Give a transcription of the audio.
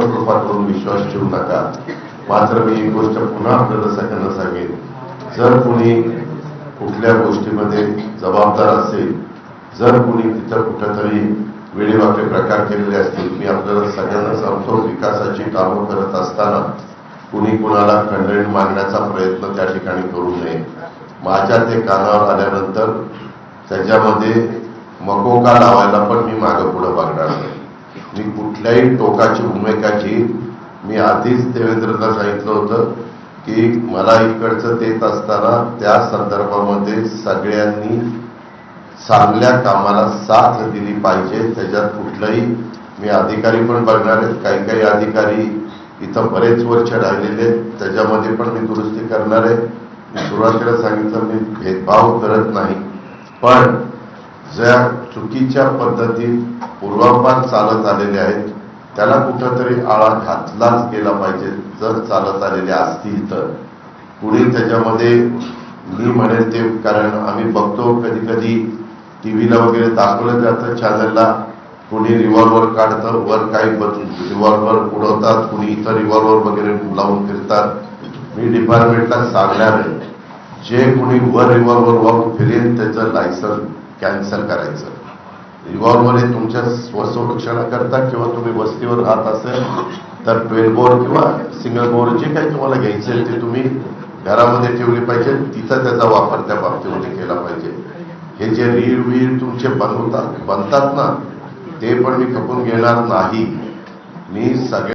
कृपा करून विश्वास ठेवू नका. मात्र मी एक गोष्ट पुन्हा आपल्याला सगळ्यांना सांगेन, जर कोणी कुठल्या गोष्टीमध्ये जबाबदार असेल, जर कोणी तिथं कुठेतरी वेळेवाकळे प्रकार केलेले असतील, मी आपल्याला सगळ्यांना सांगतो, विकासाची कामं करत असताना कुणी कुणाला खंडणी मागण्याचा प्रयत्न त्या ठिकाणी करू नये. माझ्या ते कानावर आल्यानंतर त्याच्यामध्ये मकोका लावायला पण मी मागं पुढं बघणार नाही. मी कुठल्याही टोकाची भूमिका घेईन. मी आधीच देवेंद्रला सांगितलं होतं की मला इकडचं देत असताना त्या संदर्भामध्ये सगळ्यांनी चांगल्या कामाला साथ दिली पाहिजे. त्याच्यात कुठलाही मी अधिकारी पण बघणार आहेत. काही काही अधिकारी इथं बरेच वर्ष राहिलेले आहेत, त्याच्यामध्ये पण मी दुरुस्ती करणार आहे. मी सुरुवातीला सांगितलं, मी भेदभाव करत नाही, पण ज्या चुकीच्या पद्धतीत पूर्वापार चालत आलेले आहेत त्याला कुठंतरी आळा घातलाच गेला पाहिजे. जर चालत आलेले असतील तर पुढे त्याच्यामध्ये मी म्हणेल ते, कारण आम्ही बघतो कधी कधी टीव्हीला वगैरे दाखवलं जातं, चॅनलला कुणी रिव्हॉल्वर काढतं, वर काही रिव्हॉल्वर उडवतात, कुणी इतर रिव्हॉल्वर वगैरे लावून फिरतात. मी डिपार्टमेंटला सांगणार आहे, जे कुणी वर रिव्हॉल्वर वापरून फिरेल त्याचं लायसन कॅन्सल करायचं. रिव्हॉल्वर हे तुमच्या स्वसंरक्षणाकरता किंवा तुम्ही वस्तीवर राहत असेल तर 12 बोर किंवा सिंगल बोर जे काही तुम्हाला घ्यायचे ते तुम्ही घरामध्ये ठेवले पाहिजे. तिथं त्याचा वापर त्या बाबतीमध्ये केला पाहिजे. हे जे रीळ तुमचे बनतात ना, ते पण मी खपून घेणार नाही. मी सगळ्या